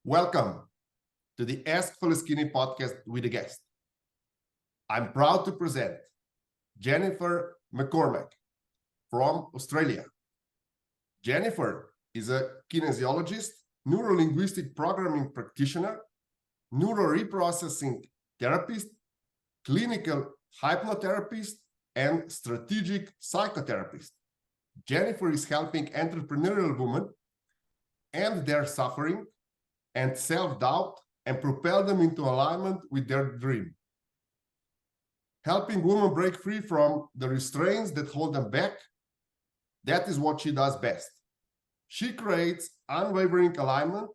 Welcome to the Ask Faleskini podcast with a guest. I'm proud to present Jennifer McCormack from Australia. Jennifer is a kinesiologist, neuro-linguistic programming practitioner, neuro-reprocessing therapist, clinical hypnotherapist, and strategic psychotherapist. Jennifer is helping entrepreneurial women end their suffering and self-doubt and propel them into alignment with their dream. Helping women break free from the restraints that hold them back, that is what she does best. She creates unwavering alignment,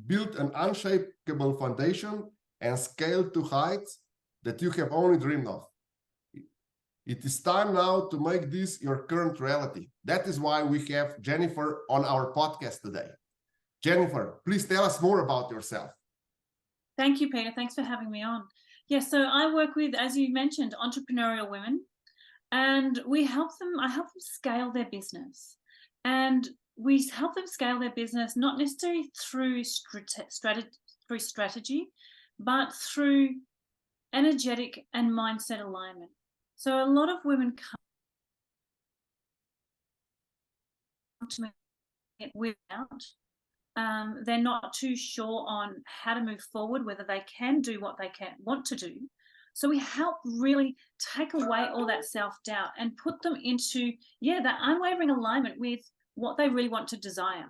built an unshakable foundation, and scaled to heights that you have only dreamed of. It is time now to make this your current reality. That is why we have Jennifer on our podcast today. Jennifer, please tell us more about yourself. Thank you, Peter. Thanks for having me on. Yes, so I work with, as you mentioned, entrepreneurial women, and I help them scale their business. And we help them scale their business not necessarily through strategy, but through energetic and mindset alignment. So a lot of women come to me without they're not too sure on how to move forward, whether they can do what they want to do. So we help really take away all that self-doubt and put them into, that unwavering alignment with what they really want to desire.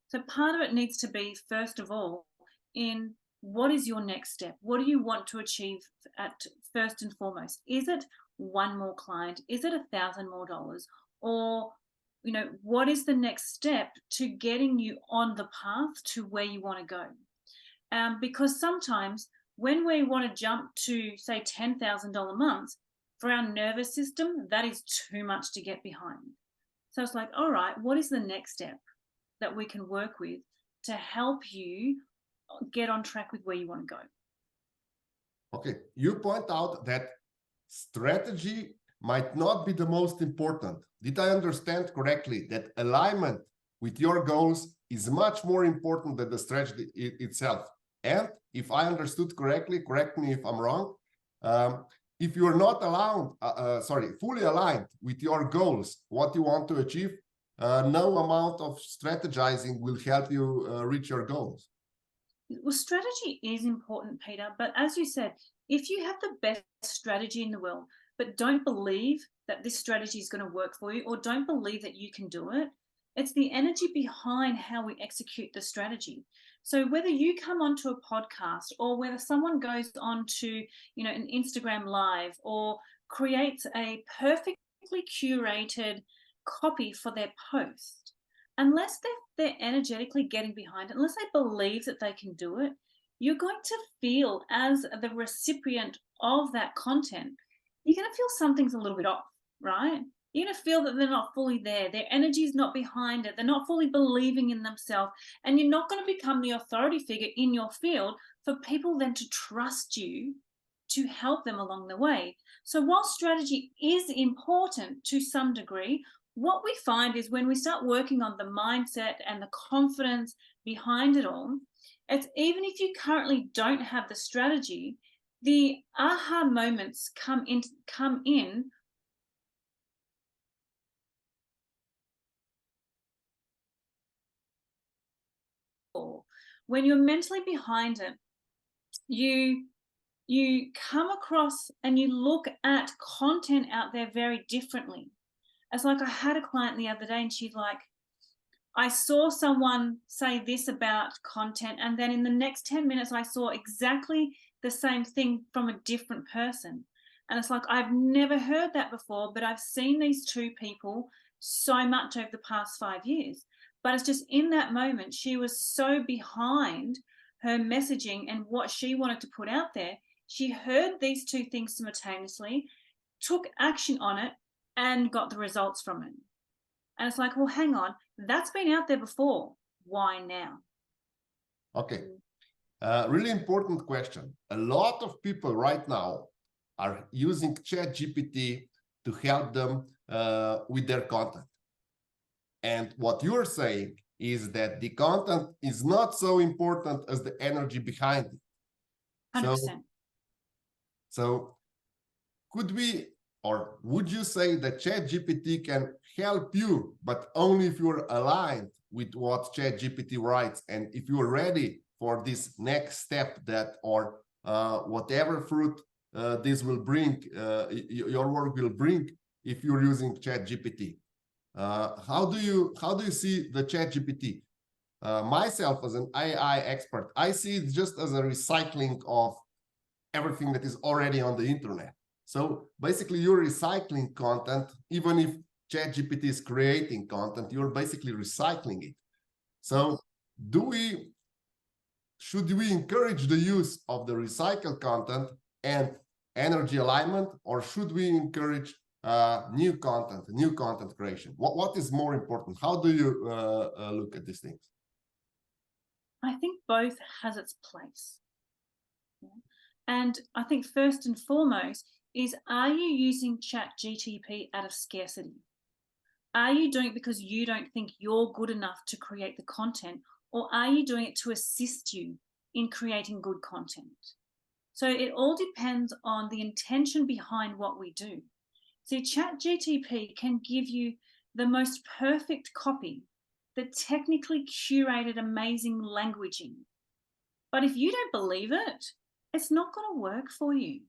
So part of it needs to be, first of all, in what is your next step? What do you want to achieve at first and foremost? Is it one more client? Is it $1,000 more? Or what is the next step to getting you on the path to where you want to go? Because sometimes when we want to jump to, say, $10,000 months, for our nervous system, that is too much to get behind. So it's like, all right, what is the next step that we can work with to help you get on track with where you want to go? Okay, you point out that strategy might not be the most important. Did I understand correctly that alignment with your goals is much more important than the strategy itself? And if I understood correctly, correct me if I'm wrong, if you're not fully aligned with your goals, what you want to achieve, no amount of strategizing will help you reach your goals. Well, strategy is important, Peter, but as you said, if you have the best strategy in the world, but don't believe that this strategy is going to work for you, or don't believe that you can do it, it's the energy behind how we execute the strategy. So whether you come onto a podcast, or whether someone goes on to, an Instagram live, or creates a perfectly curated copy for their post, unless they're energetically getting behind it, unless they believe that they can do it, you're going to feel, as the recipient of that content, you're going to feel something's a little bit off, right? You're going to feel that they're not fully there. Their energy is not behind it. They're not fully believing in themselves. And you're not going to become the authority figure in your field for people then to trust you to help them along the way. So while strategy is important to some degree, what we find is when we start working on the mindset and the confidence behind it all, it's even if you currently don't have the strategy, the aha moments come in when you're mentally behind it. You come across and you look at content out there very differently. It's like, I had a client the other day and she's like, I saw someone say this about content, and then in the next 10 minutes I saw exactly the same thing from a different person. And it's like, I've never heard that before, but I've seen these two people so much over the past 5 years. But it's just in that moment, she was so behind her messaging and what she wanted to put out there. She heard these two things simultaneously, took action on it, and got the results from it. And it's like, well, hang on, that's been out there before. Why now? Okay. Really important question. A lot of people right now are using Chad GPT to help them with their content. And what you're saying is that the content is not so important as the energy behind it. 100%. So could we, or would you say that Chat GPT can help you, but only if you're aligned with what Chat GPT writes, and if you're ready for this next step that, or whatever fruit this will bring, your work will bring, if you're using Chat GPT? How do you see the Chat GPT? Myself as an AI expert, I see it just as a recycling of everything that is already on the internet. So basically you're recycling content. Even if ChatGPT is creating content, you're basically recycling it. So should we encourage the use of the recycled content and energy alignment, or should we encourage new content creation? What is more important? How do you look at these things? I think both has its place. Yeah. And I think first and foremost is, are you using Chat GPT out of scarcity? Are you doing it because you don't think you're good enough to create the content, or are you doing it to assist you in creating good content? So it all depends on the intention behind what we do. See, Chat GPT can give you the most perfect copy, the technically curated, amazing languaging. But if you don't believe it, it's not going to work for you,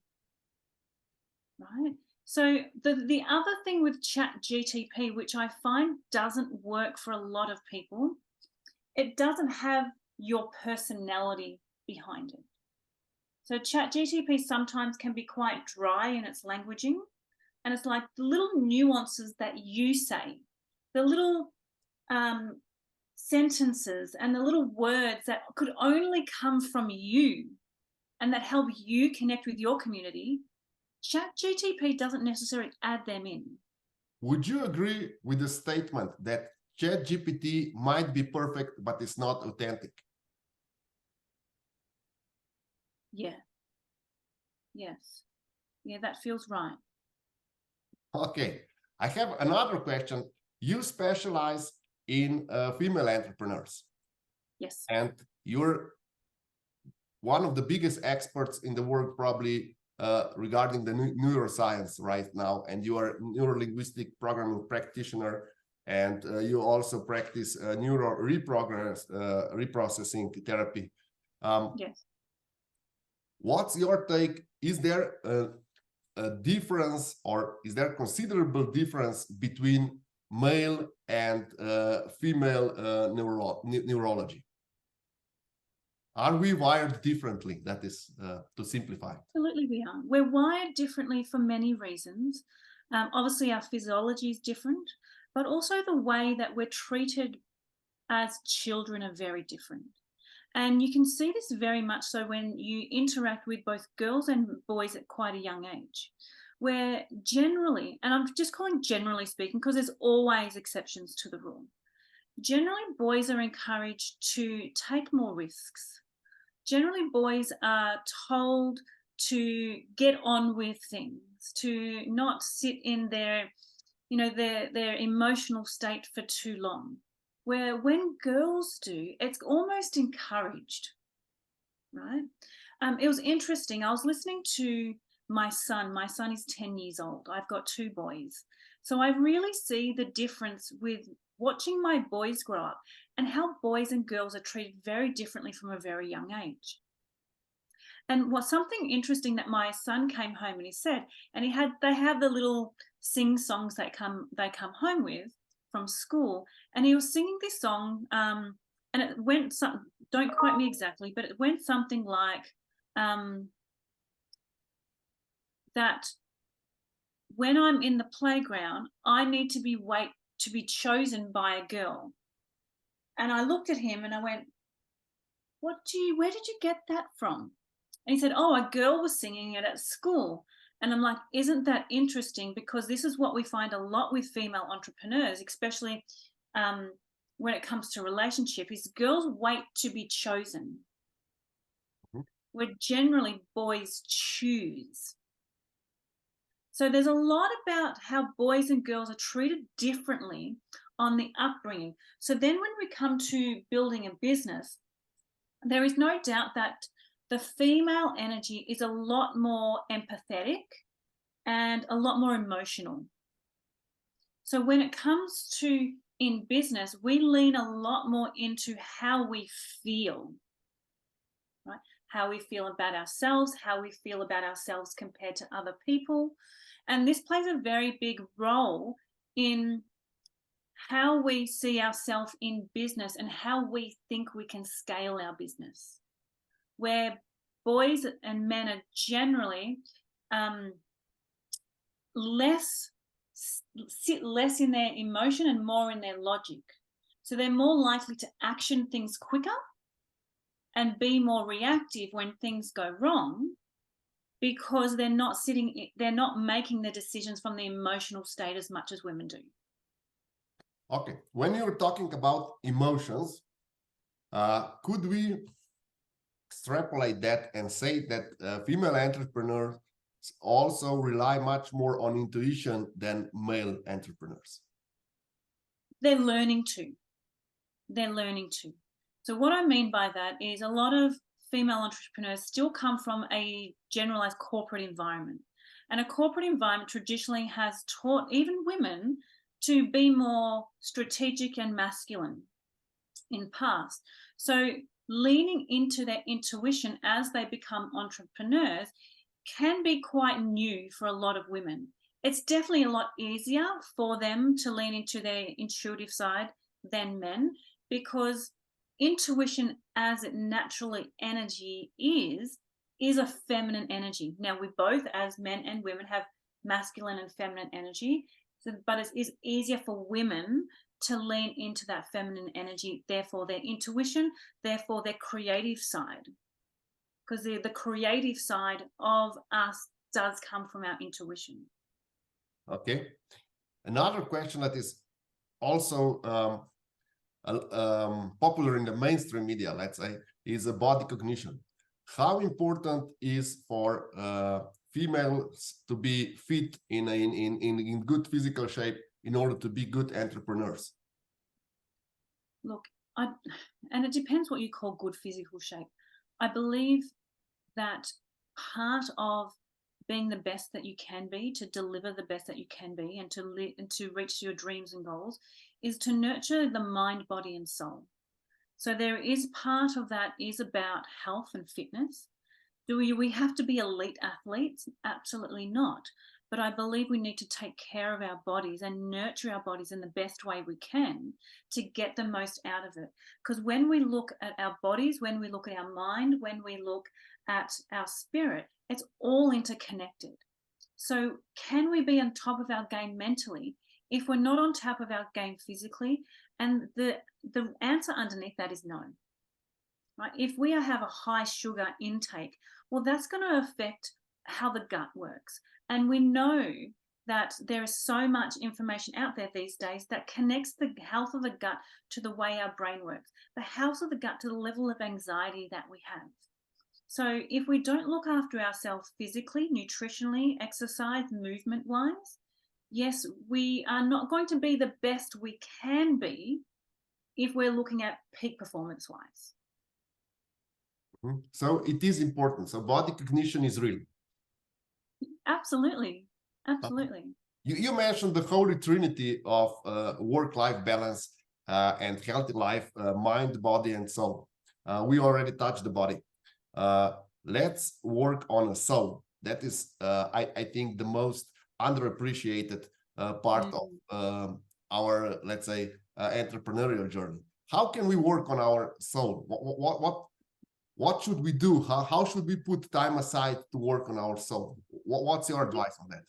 right? So the other thing with Chat GPT, which I find doesn't work for a lot of people, it doesn't have your personality behind it. So Chat GPT sometimes can be quite dry in its languaging, and it's like the little nuances that you say, the little sentences and the little words that could only come from you and that help you connect with your community, Chat GPT doesn't necessarily add them in. Would you agree with the statement that Chat GPT might be perfect, but it's not authentic? Yeah. Yes. Yeah, that feels right. Okay. I have another question. You specialize in female entrepreneurs. Yes. And you're one of the biggest experts in the world, probably regarding the neuroscience right now. And you are a neuro-linguistic programming practitioner, and you also practice reprocessing therapy. Yes. What's your take? Is there a difference, or is there considerable difference between male and female neurology? Are we wired differently? That is, to simplify. Absolutely we are. We're wired differently for many reasons. Obviously our physiology is different, but also the way that we're treated as children are very different. And you can see this very much so when you interact with both girls and boys at quite a young age, where generally, and I'm just calling generally speaking because there's always exceptions to the rule, generally boys are encouraged to take more risks. Generally boys are told to get on with things, to not sit in their, their emotional state for too long. Where when girls do, it's almost encouraged, right? It was interesting. I was listening to my son. My son is 10 years old. I've got two boys. So I really see the difference with watching my boys grow up and how boys and girls are treated very differently from a very young age. And what's something interesting that my son came home and he said, and they have the little sing songs that they come home with from school, and he was singing this song, and it went don't quote me exactly, but it went something like that when I'm in the playground, I need to be chosen by a girl. And I looked at him and I went, where did you get that from? And he said, oh, a girl was singing it at school. And I'm like, isn't that interesting? Because this is what we find a lot with female entrepreneurs, especially when it comes to relationship, is girls wait to be chosen. Where generally boys choose. So there's a lot about how boys and girls are treated differently on the upbringing. So then when we come to building a business, there is no doubt that the female energy is a lot more empathetic and a lot more emotional. So when it comes to in business, we lean a lot more into how we feel, right? How we feel about ourselves, how we feel about ourselves compared to other people. And this plays a very big role in how we see ourselves in business and how we think we can scale our business. Where boys and men are generally sit less in their emotion and more in their logic. So they're more likely to action things quicker and be more reactive when things go wrong, because they're not making the decisions from the emotional state as much as women do. Okay, when you're talking about emotions, could we extrapolate that and say that female entrepreneurs also rely much more on intuition than male entrepreneurs? They're learning to. So what I mean by that is a lot of female entrepreneurs still come from a generalized corporate environment. And a corporate environment traditionally has taught even women to be more strategic and masculine in past. So leaning into their intuition as they become entrepreneurs can be quite new for a lot of women. It's definitely a lot easier for them to lean into their intuitive side than men, because intuition as it naturally energy is a feminine energy. Now, we both as men and women have masculine and feminine energy, but it is easier for women to lean into that feminine energy, therefore their intuition, therefore their creative side. Because the creative side of us does come from our intuition. Okay. Another question that is also popular in the mainstream media, let's say, is a body cognition. How important is for females to be fit in good physical shape in order to be good entrepreneurs? Look, and it depends what you call good physical shape. I believe that part of being the best that you can be, to deliver the best that you can be, and to reach your dreams and goals, is to nurture the mind, body, and soul. So there is part of that is about health and fitness. Do we have to be elite athletes? Absolutely not. But I believe we need to take care of our bodies and nurture our bodies in the best way we can to get the most out of it. Because when we look at our bodies, when we look at our mind, when we look at our spirit, it's all interconnected. So can we be on top of our game mentally if we're not on top of our game physically? And the answer underneath that is no. Right? If we have a high sugar intake, well, that's going to affect how the gut works. And we know that there is so much information out there these days that connects the health of the gut to the way our brain works, the health of the gut to the level of anxiety that we have. So if we don't look after ourselves physically, nutritionally, exercise, movement-wise, yes, we are not going to be the best we can be if we're looking at peak performance-wise. So it is important. So body cognition is real. Absolutely. Absolutely. You mentioned the holy trinity of work-life balance and healthy life, mind, body, and soul. We already touched the body. Let's work on a soul. That is, I think, the most underappreciated part of our, let's say, entrepreneurial journey. How can we work on our soul? What should we do? How should we put time aside to work on our soul? What's your advice on that?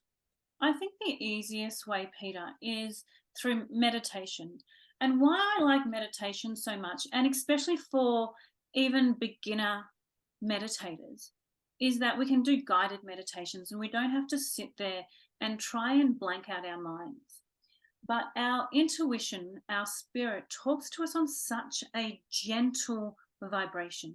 I think the easiest way, Peter, is through meditation. And why I like meditation so much, and especially for even beginner meditators, is that we can do guided meditations and we don't have to sit there and try and blank out our minds. But our intuition, our spirit talks to us on such a gentle vibration.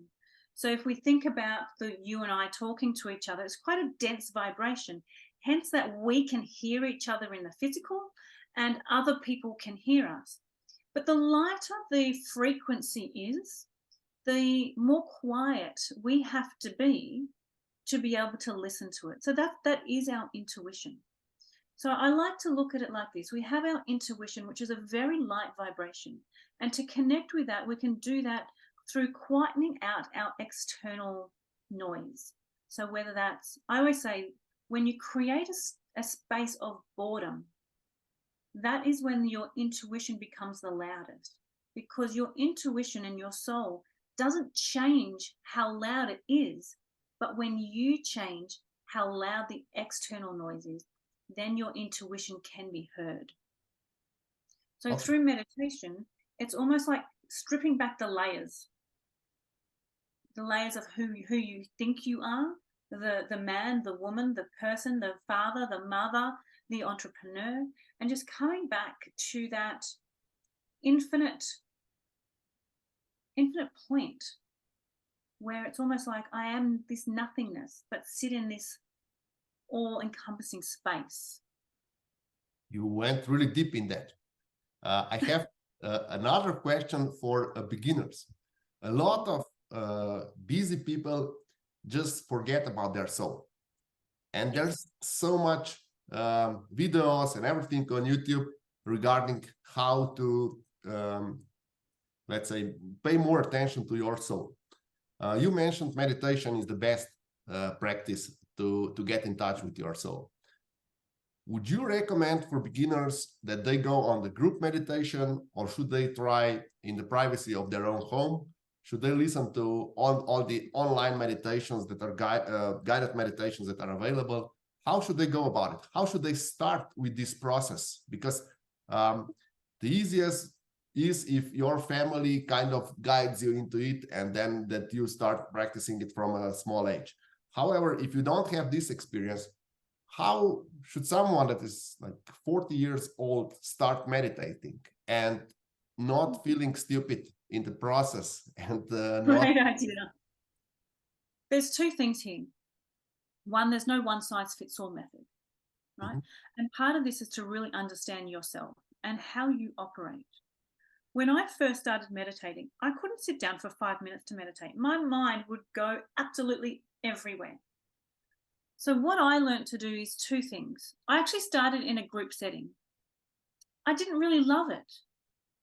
So if we think about you and I talking to each other, it's quite a dense vibration, hence that we can hear each other in the physical and other people can hear us. But the lighter the frequency is, the more quiet we have to be able to listen to it. So that is our intuition. So I like to look at it like this. We have our intuition, which is a very light vibration. And to connect with that, we can do that through quietening out our external noise. So whether that's, I always say, when you create a space of boredom, that is when your intuition becomes the loudest, because your intuition and your soul doesn't change how loud it is, but when you change how loud the external noise is, then your intuition can be heard. So Okay. through meditation, it's almost like stripping back the layers of who you think you are, the man, the woman, the person, the father, the mother, the entrepreneur, and just coming back to that infinite point where it's almost like I am this nothingness, but sit in this all-encompassing space. You went really deep in that. I have another question for beginners. A lot of busy people just forget about their soul. And there's so much videos and everything on YouTube regarding how to, let's say, pay more attention to your soul. You mentioned meditation is the best practice to get in touch with your soul. Would you recommend for beginners that they go on the group meditation, or should they try in the privacy of their own home? Should they listen to all the online meditations that are guided meditations that are available? How should they go about it? How should they start with this process? Because the easiest is if your family kind of guides you into it, and then that you start practicing it from a small age. However, if you don't have this experience, how should someone that is like 40 years old start meditating and not feeling stupid in the process? And Great idea. There's two things here. One, there's no one size fits all method, right? Mm-hmm. And part of this is to really understand yourself and how you operate. When I first started meditating, I couldn't sit down for 5 minutes to meditate. My mind would go absolutely everywhere. So what I learned to do is two things. I actually started in a group setting. I didn't really love it.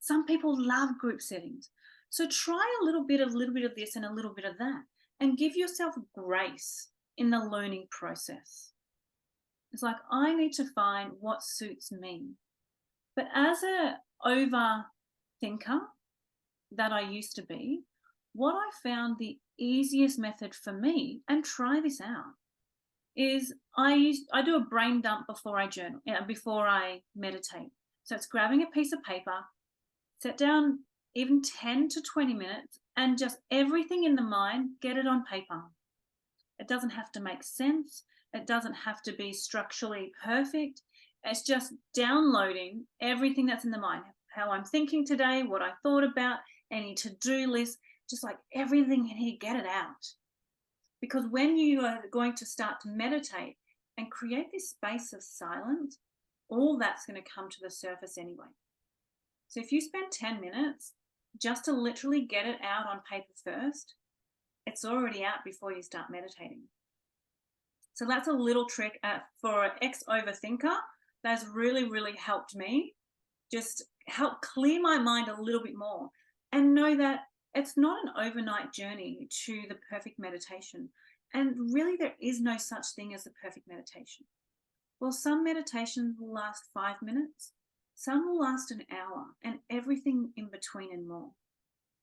Some people love group settings. So try a little bit of this and a little bit of that, and give yourself grace in the learning process. It's like, I need to find what suits me. But as an overthinker that I used to be, what I found the easiest method for me, and try this out, is I do a brain dump before I journal, before I meditate. So it's grabbing a piece of paper, sit down even 10 to 20 minutes, and just everything in the mind, get it on paper. It doesn't have to make sense. It doesn't have to be structurally perfect. It's just downloading everything that's in the mind, how I'm thinking today, what I thought about, any to-do list, just like everything in here, get it out. Because when you are going to start to meditate and create this space of silence, all that's going to come to the surface anyway. So if you spend 10 minutes just to literally get it out on paper first, it's already out before you start meditating. So that's a little trick for an ex-overthinker that's really, really helped me just help clear my mind a little bit more, and know that it's not an overnight journey to the perfect meditation. And really, there is no such thing as the perfect meditation. Well, some meditations will last 5 minutes, some will last an hour, and everything in between and more.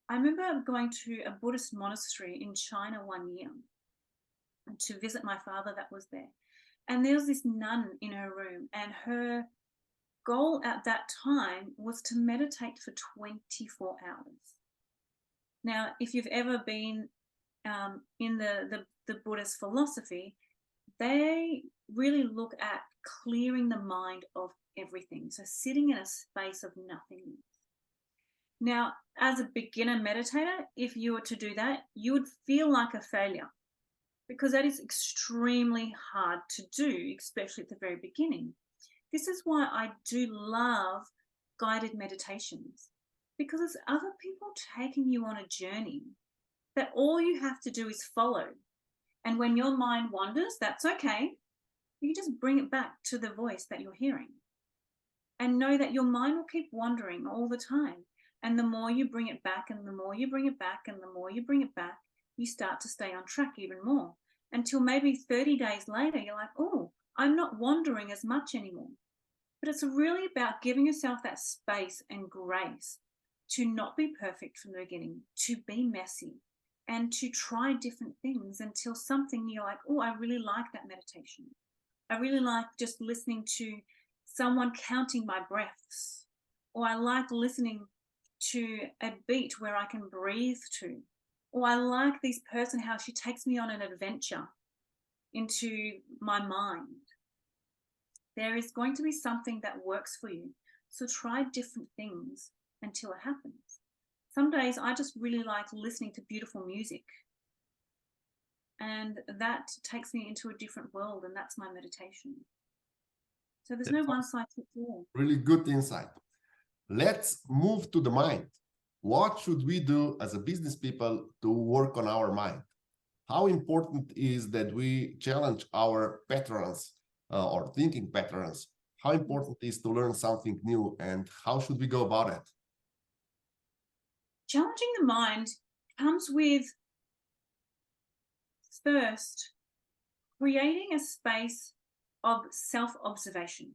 I remember going to a Buddhist monastery in China one year to visit my father that was there. And there was this nun in her room, and her goal at that time was to meditate for 24 hours. Now, if you've ever been in the Buddhist philosophy, they really look at clearing the mind of everything. So sitting in a space of nothingness. Now, as a beginner meditator, if you were to do that, you would feel like a failure, because that is extremely hard to do, especially at the very beginning. This is why I do love guided meditations, because it's other people taking you on a journey that all you have to do is follow. And when your mind wanders, that's okay. You just bring it back to the voice that you're hearing. And know that your mind will keep wandering all the time. And the more you bring it back, and the more you bring it back, and the more you bring it back, you start to stay on track even more. Until maybe 30 days later, you're like, oh, I'm not wandering as much anymore. But it's really about giving yourself that space and grace to not be perfect from the beginning, to be messy, and to try different things until something you're like, oh, I really like that meditation. I really like just listening to someone counting my breaths, or I like listening to a beat where I can breathe to, or I like this person, how she takes me on an adventure into my mind. There is going to be something that works for you. So try different things until it happens. Some days I just really like listening to beautiful music, and that takes me into a different world, and that's my meditation. So there's no one size fits all. Really good insight. Let's move to the mind. What should we do as a business people to work on our mind? How important is that we challenge our patterns or thinking patterns? How important is to learn something new, and how should we go about it? Challenging the mind comes with, first, creating a space of self-observation.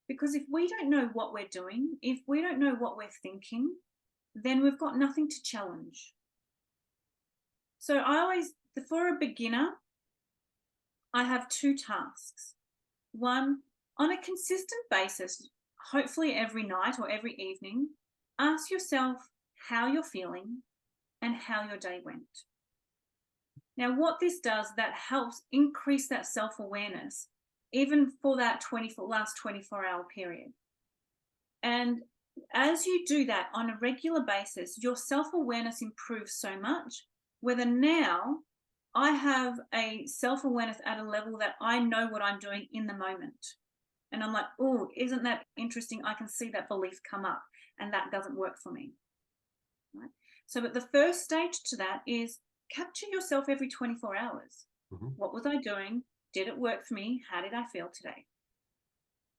Because if we don't know what we're doing, if we don't know what we're thinking, then we've got nothing to challenge. So I always, for a beginner, I have two tasks. One, on a consistent basis, hopefully every night or every evening, ask yourself how you're feeling and how your day went. Now, what this does, that helps increase that self-awareness, even for that last 24-hour period. And as you do that on a regular basis, your self-awareness improves so much, whether now I have a self-awareness at a level that I know what I'm doing in the moment. And I'm like, oh, isn't that interesting? I can see that belief come up, and that doesn't work for me. Right? So, but the first stage to that is capture yourself every 24 hours. Mm-hmm. What was I doing? Did it work for me? How did I feel today?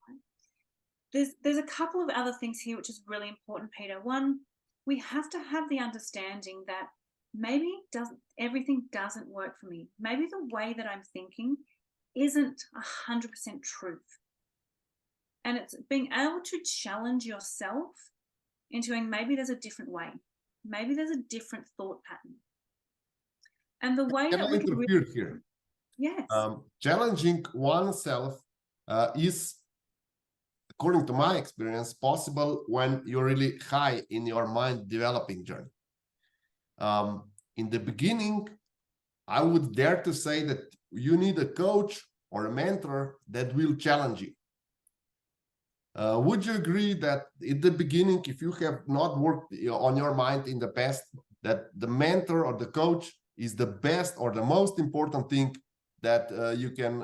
Right? There's a couple of other things here which is really important, Peter. One, we have to have the understanding that maybe everything doesn't work for me. Maybe the way that I'm thinking isn't 100% truth. And it's being able to challenge yourself into going, maybe there's a different way. Maybe there's a different thought pattern. And the way that we can interfere here. Yes. Challenging oneself is, according to my experience, possible when you're really high in your mind developing journey. In the beginning, I would dare to say that you need a coach or a mentor that will challenge you. Would you agree that in the beginning, if you have not worked on your mind in the past, that the mentor or the coach is the best or the most important thing that you can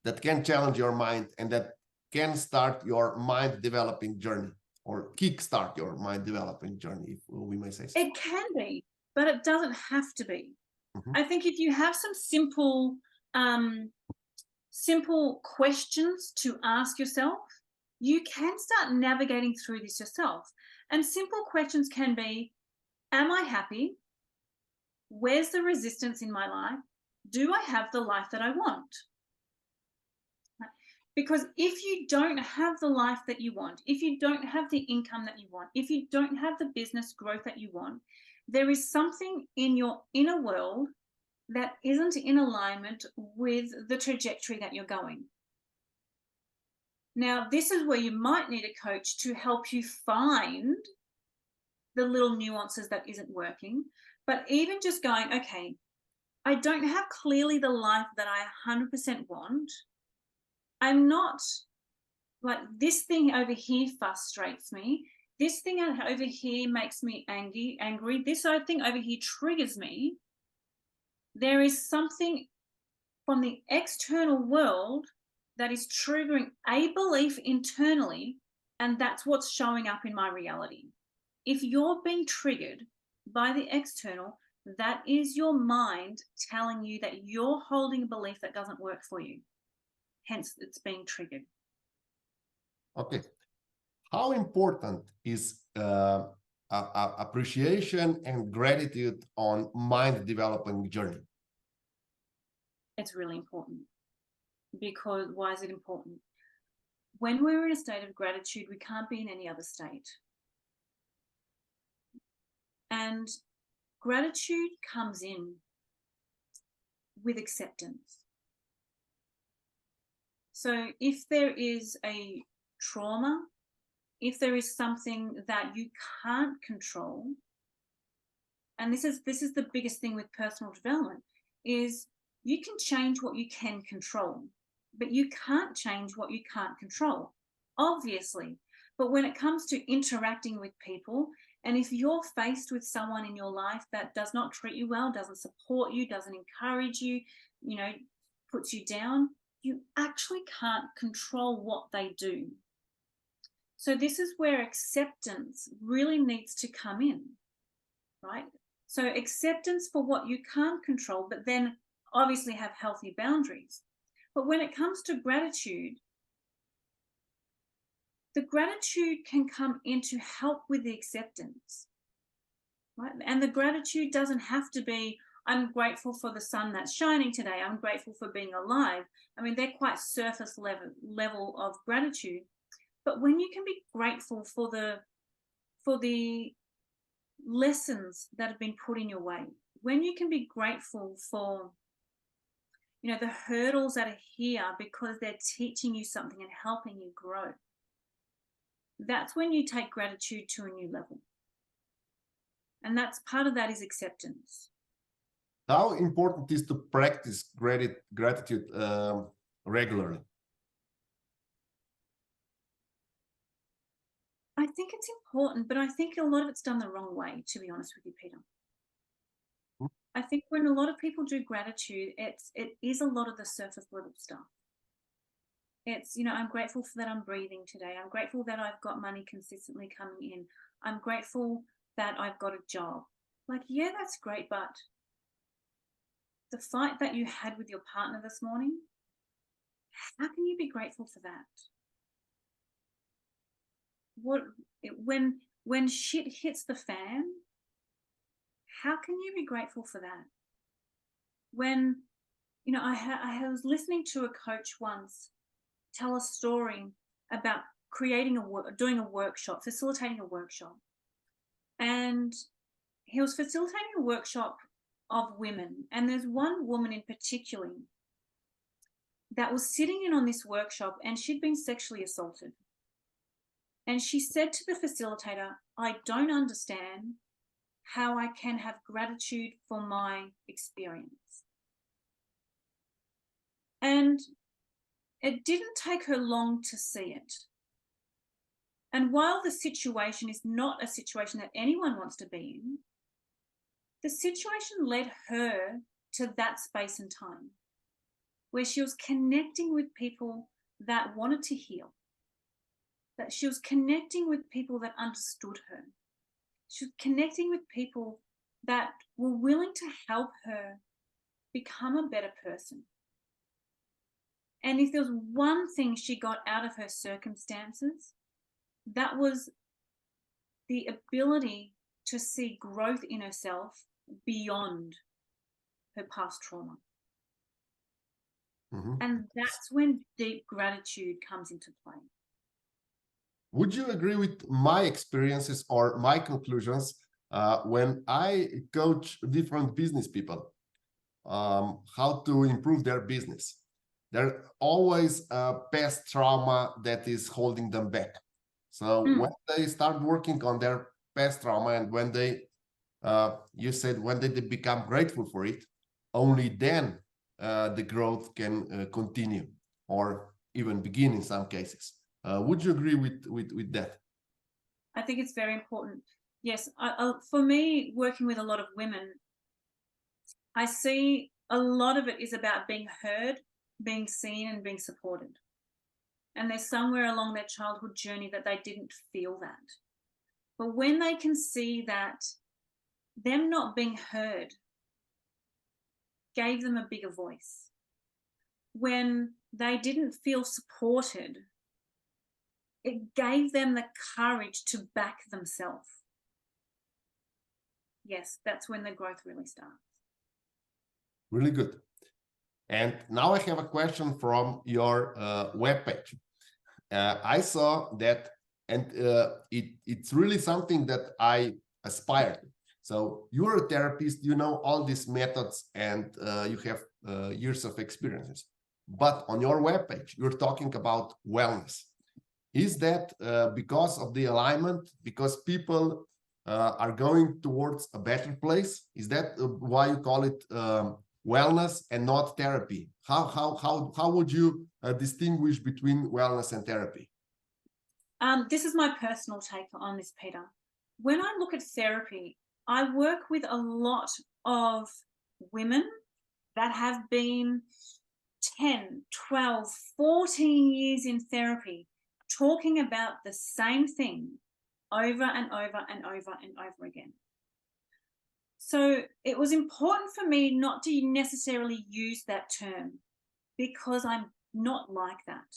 that can challenge your mind and that can start your mind developing journey, or kickstart your mind developing journey, if we may say so? It can be, but it doesn't have to be. Mm-hmm. I think if you have some simple questions to ask yourself, you can start navigating through this yourself. And simple questions can be, am I happy? Where's the resistance in my life? Do I have the life that I want? Because if you don't have the life that you want, if you don't have the income that you want, if you don't have the business growth that you want, there is something in your inner world that isn't in alignment with the trajectory that you're going. Now, this is where you might need a coach to help you find the little nuances that isn't working. But even just going, okay, I don't have clearly the life that I 100% want. I'm not, like, this thing over here frustrates me. This thing over here makes me angry. This thing over here triggers me. There is something from the external world that is triggering a belief internally And that's what's showing up in my reality. If you're being triggered by the external, that is your mind telling you that you're holding a belief that doesn't work for you. Hence, it's being triggered. Okay. How important is appreciation and gratitude on mind developing journey? It's really important. Because why is it important? When we're in a state of gratitude, we can't be in any other state. And gratitude comes in with acceptance. So if there is a trauma, if there is something that you can't control, and this is the biggest thing with personal development, is you can change what you can control, but you can't change what you can't control, obviously. But when it comes to interacting with people, and if you're faced with someone in your life that does not treat you well, doesn't support you, doesn't encourage you, puts you down, you actually can't control what they do. So this is where acceptance really needs to come in, right? So acceptance for what you can't control, but then obviously have healthy boundaries. But when it comes to gratitude, the gratitude can come in to help with the acceptance, right? And the gratitude doesn't have to be, I'm grateful for the sun that's shining today, I'm grateful for being alive. I mean, they're quite surface level of gratitude. But when you can be grateful for the lessons that have been put in your way, when you can be grateful for the hurdles that are here because they're teaching you something and helping you grow, that's when you take gratitude to a new level. And that's part of that is acceptance. How important is to practice gratitude regularly? I think it's important, but I think a lot of it's done the wrong way, to be honest with you, Peter. I think when a lot of people do gratitude, it is a lot of the surface level stuff. It's, I'm grateful for that I'm breathing today. I'm grateful that I've got money consistently coming in. I'm grateful that I've got a job. Like, yeah, that's great, but the fight that you had with your partner this morning, how can you be grateful for that? When shit hits the fan, how can you be grateful for that? When, I was listening to a coach once tell a story about doing a workshop, facilitating a workshop. And he was facilitating a workshop of women. And there's one woman in particular that was sitting in on this workshop, and she'd been sexually assaulted. And she said to the facilitator, I don't understand how I can have gratitude for my experience. And it didn't take her long to see it. And while the situation is not a situation that anyone wants to be in, the situation led her to that space and time where she was connecting with people that wanted to heal, that she was connecting with people that understood her. She was connecting with people that were willing to help her become a better person. And if there was one thing she got out of her circumstances, that was the ability to see growth in herself beyond her past trauma. Mm-hmm. And that's when deep gratitude comes into play. Would you agree with my experiences or my conclusions when I coach different business people how to improve their business? There's always a past trauma that is holding them back. So when they start working on their past trauma, and when they, you said, when they become grateful for it, only then the growth can continue or even begin in some cases. Would you agree with that? I think it's very important. Yes, for me, working with a lot of women, I see a lot of it is about being heard, being seen, and being supported. and there's somewhere along their childhood journey that they didn't feel that. But when they can see that them not being heard gave them a bigger voice, when they didn't feel supported, it gave them the courage to back themselves. Yes, that's when the growth really starts. Really good. And now I have a question from your webpage. I saw that, and it's really something that I aspire to. So you're a therapist, you know all these methods, and you have years of experiences. But on your webpage, you're talking about wellness. Is that because of the alignment? Because people are going towards a better place? Is that why you call it wellness and not therapy? How would you distinguish between wellness and therapy? This is my personal take on this, Peter. When I look at therapy, I work with a lot of women that have been 10, 12, 14 years in therapy, talking about the same thing over and over and over and over again. So it was important for me not to necessarily use that term, because I'm not like that.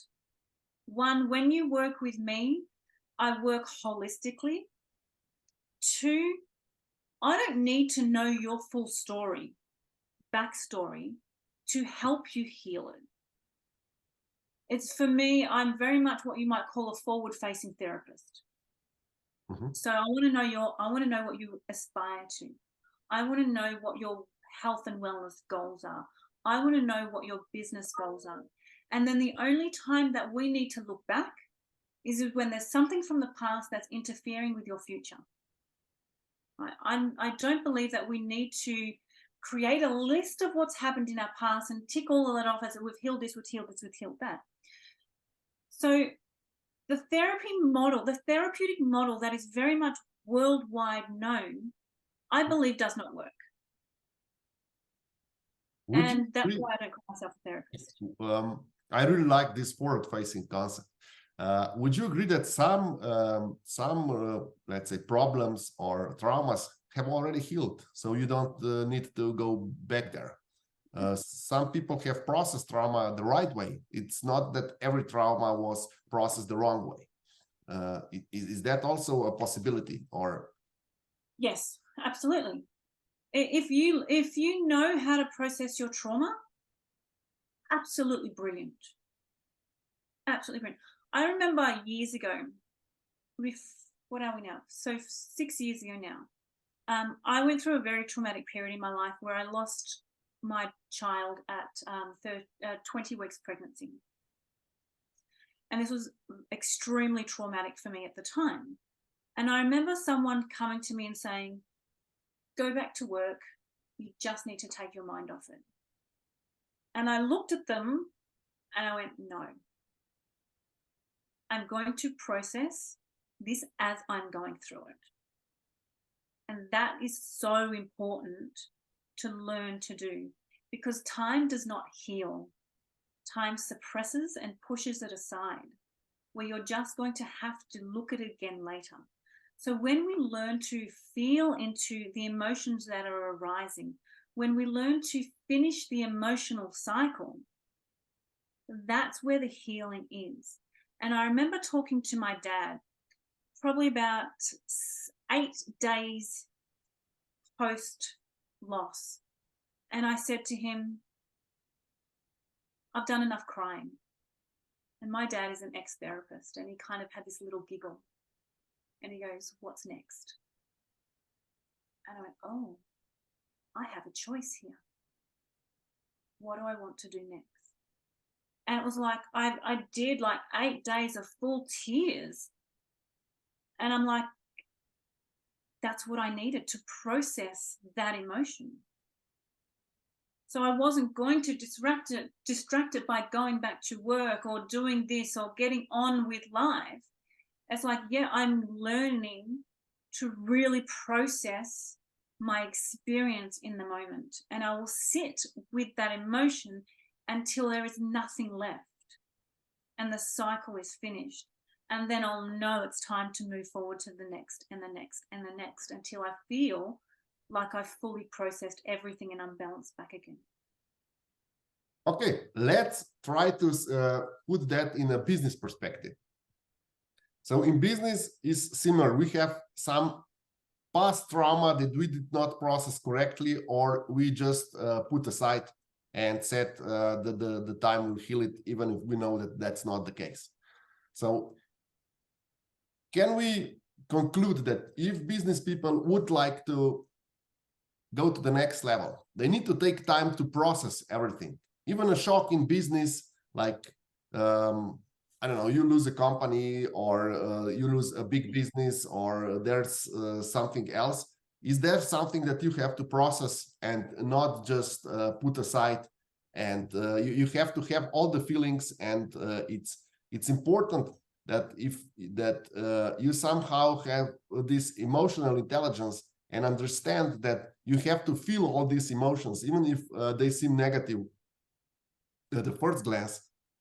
One, when you work with me, I work holistically. Two, I don't need to know your full story, backstory, to help you heal it. It's, for me, I'm very much what you might call a forward-facing therapist. So I want to know what you aspire to. I want to know what your health and wellness goals are. I want to know what your business goals are. And then the only time that we need to look back is when there's something from the past that's interfering with your future. I don't believe that we need to create a list of what's happened in our past and tick all of that off as we've healed this, we've healed this, we've healed that. So the therapy model, the therapeutic model that is very much worldwide known, I believe does not work. And that's why I don't call myself a therapist. I really like this forward-facing concept. Would you agree that some let's say, problems or traumas have already healed, so you don't need to go back there? Some people have processed trauma the right way. It's not that every trauma was processed the wrong way. Is that also a possibility? Or yes, absolutely. If you know how to process your trauma, absolutely brilliant. Absolutely brilliant. I remember years ago, what are we now? So 6 years ago now, I went through a very traumatic period in my life where I lost my child at 20 weeks pregnancy. And this was extremely traumatic for me at the time. And I remember someone coming to me and saying, go back to work. You just need to take your mind off it. And I looked at them and I went, no. I'm going to process this as I'm going through it. And that is so important to learn to do, because time does not heal. Time suppresses and pushes it aside, where you're just going to have to look at it again later. So when we learn to feel into the emotions that are arising, when we learn to finish the emotional cycle, that's where the healing is. And I remember talking to my dad probably about 8 days post loss. And I said to him, I've done enough crying. And my dad is an ex-therapist, and he kind of had this little giggle. And he goes, what's next? And I went, oh, I have a choice here. What do I want to do next? And it was like, I did like 8 days of full tears. And I'm like, that's what I needed to process that emotion. So I wasn't going to distract it by going back to work or doing this or getting on with life. It's like, yeah, I'm learning to really process my experience in the moment. And I will sit with that emotion until there is nothing left. and the cycle is finished. And then I'll know it's time to move forward to the next and the next and the next until I feel like I've fully processed everything and I'm balanced back again. Okay, let's try to put that in a business perspective. So in business is similar. We have some past trauma that we did not process correctly, or we just put aside and said the time will heal it, even if we know that that's not the case. So can we conclude that if business people would like to go to the next level, they need to take time to process everything? Even a shock in business, like, I don't know, you lose a company, or you lose a big business, or there's something else. Is there something that you have to process and not just put aside? And you have to have all the feelings, and it's important that you somehow have this emotional intelligence and understand that you have to feel all these emotions, even if they seem negative at the first glance,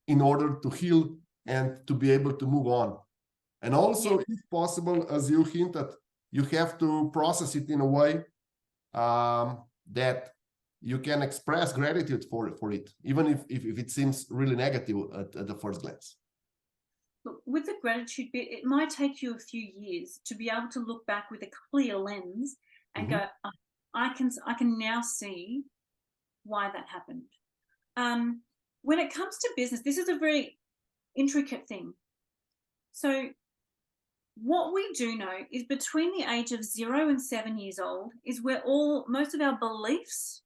in order to heal and to be able to move on. And also, if possible, as you hinted, you have to process it in a way that you can express gratitude for it, even if it seems really negative at the first glance. Look, with the gratitude bit, it might take you a few years to be able to look back with a clear lens and go, oh, I can now see why that happened. When it comes to business, this is a very intricate thing. So what we do know is between the age of 0 and 7 years old is where most of our beliefs,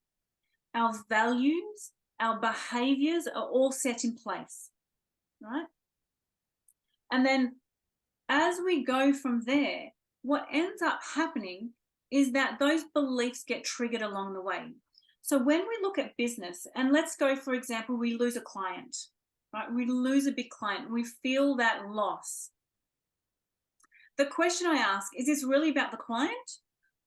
our values, our behaviors are all set in place, right? And then as we go from there, what ends up happening is that those beliefs get triggered along the way. So when we look at business, and let's go, for example, we lose a client, right? We lose a big client, we feel that loss. The question I ask, is this really about the client?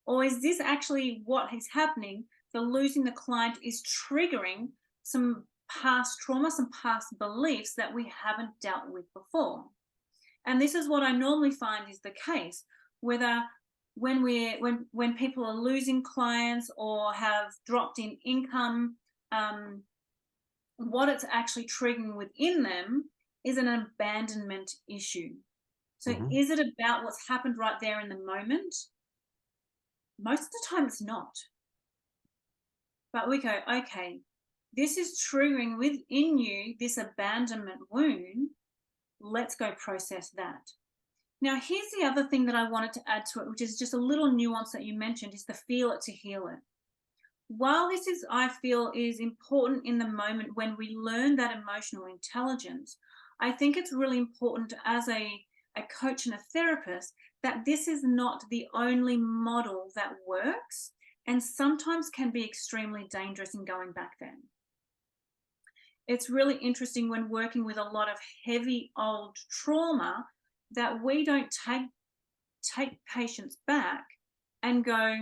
Or is this actually what is happening? The losing the client is triggering some past trauma, some past beliefs that we haven't dealt with before. And this is what I normally find is the case, whether when people are losing clients or have dropped in income, what it's actually triggering within them is an abandonment issue. So is it about what's happened right there in the moment? Most of the time it's not. But we go, okay, this is triggering within you this abandonment wound. Let's go process that. Now, here's the other thing that I wanted to add to it, which is just a little nuance that you mentioned, is the feel it to heal it. While this is, I feel, is important in the moment when we learn that emotional intelligence, I think it's really important as a coach and a therapist that this is not the only model that works, and sometimes can be extremely dangerous in going back then. It's really interesting when working with a lot of heavy old trauma that we don't take patients back and go,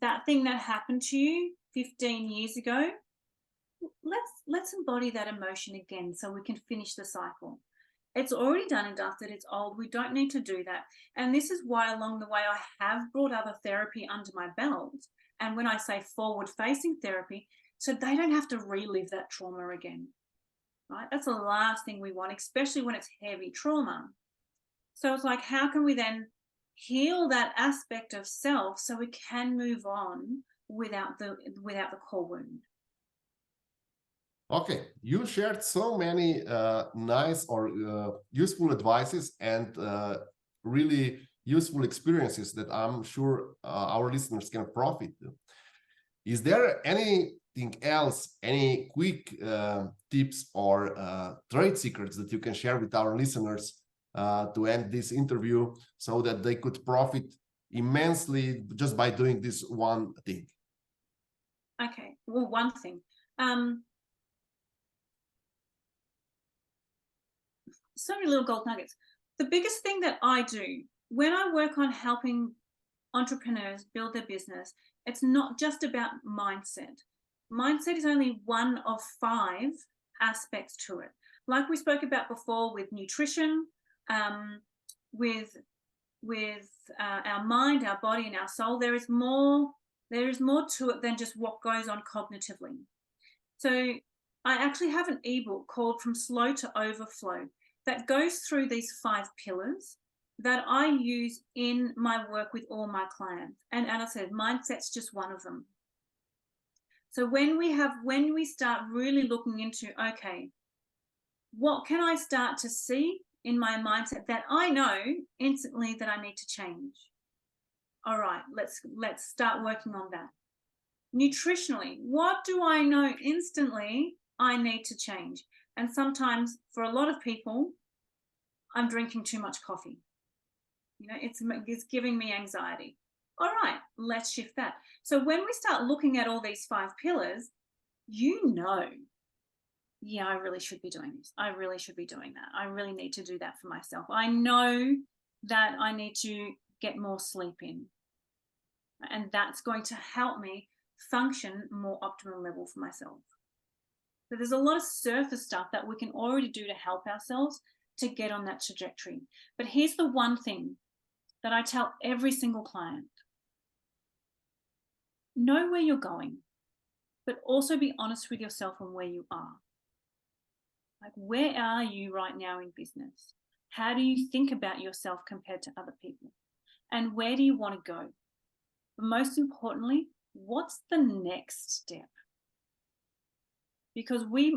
that thing that happened to you 15 years ago, let's embody that emotion again so we can finish the cycle. It's already done and dusted, it's old, we don't need to do that. And this is why along the way I have brought other therapy under my belt. And when I say forward-facing therapy, so they don't have to relive that trauma again, right? That's the last thing we want, especially when it's heavy trauma. So it's like, how can we then heal that aspect of self so we can move on without the core wound? Okay, you shared so many nice or useful advices and really useful experiences that I'm sure our listeners can profit. Is there anything else, any quick tips or trade secrets that you can share with our listeners to end this interview so that they could profit immensely just by doing this one thing? Okay, well, one thing. So many little gold nuggets. The biggest thing that I do when I work on helping entrepreneurs build their business, it's not just about mindset. Mindset is only one of 5 aspects to it. like we spoke about before with nutrition, with our mind, our body, and our soul. There is more to it than just what goes on cognitively. So I actually have an ebook called From Slow to Overflow that goes through these 5 pillars that I use in my work with all my clients. And as I said, mindset's just one of them. So when we start really looking into, okay, what can I start to see in my mindset that I know instantly that I need to change? All right, let's start working on that. Nutritionally, what do I know instantly I need to change? And sometimes for a lot of people, I'm drinking too much coffee. You know, it's giving me anxiety. All right, let's shift that. So when we start looking at all these 5 pillars, you know, yeah, I really should be doing this. I really should be doing that. I really need to do that for myself. I know that I need to get more sleep in. And that's going to help me function more optimal level for myself. So there's a lot of surface stuff that we can already do to help ourselves to get on that trajectory. But here's the one thing that I tell every single client. Know where you're going, but also be honest with yourself on where you are. Like, where are you right now in business? How do you think about yourself compared to other people? And where do you want to go? But most importantly, what's the next step? Because we,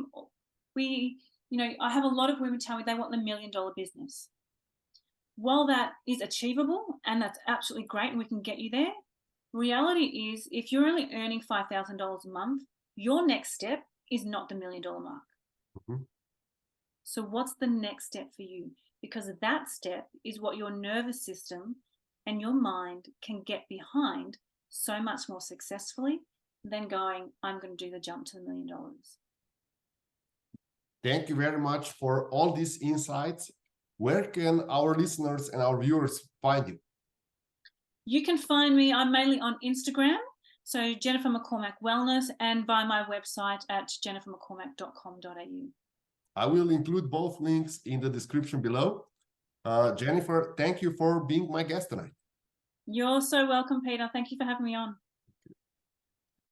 you know, I have a lot of women tell me they want the $1 million business. While that is achievable and that's absolutely great and we can get you there, reality is if you're only earning $5,000 a month, your next step is not the $1 million mark. Mm-hmm. So what's the next step for you? Because that step is what your nervous system and your mind can get behind so much more successfully than going, I'm going to do the jump to the $1 million. Thank you very much for all these insights. Where can our listeners and our viewers find you? You can find me, I'm mainly on Instagram, so Jennifer McCormack Wellness, and by my website at jennifermccormack.com.au. I will include both links in the description below. Jennifer, thank you for being my guest tonight. You're so welcome, Peter. Thank you for having me on.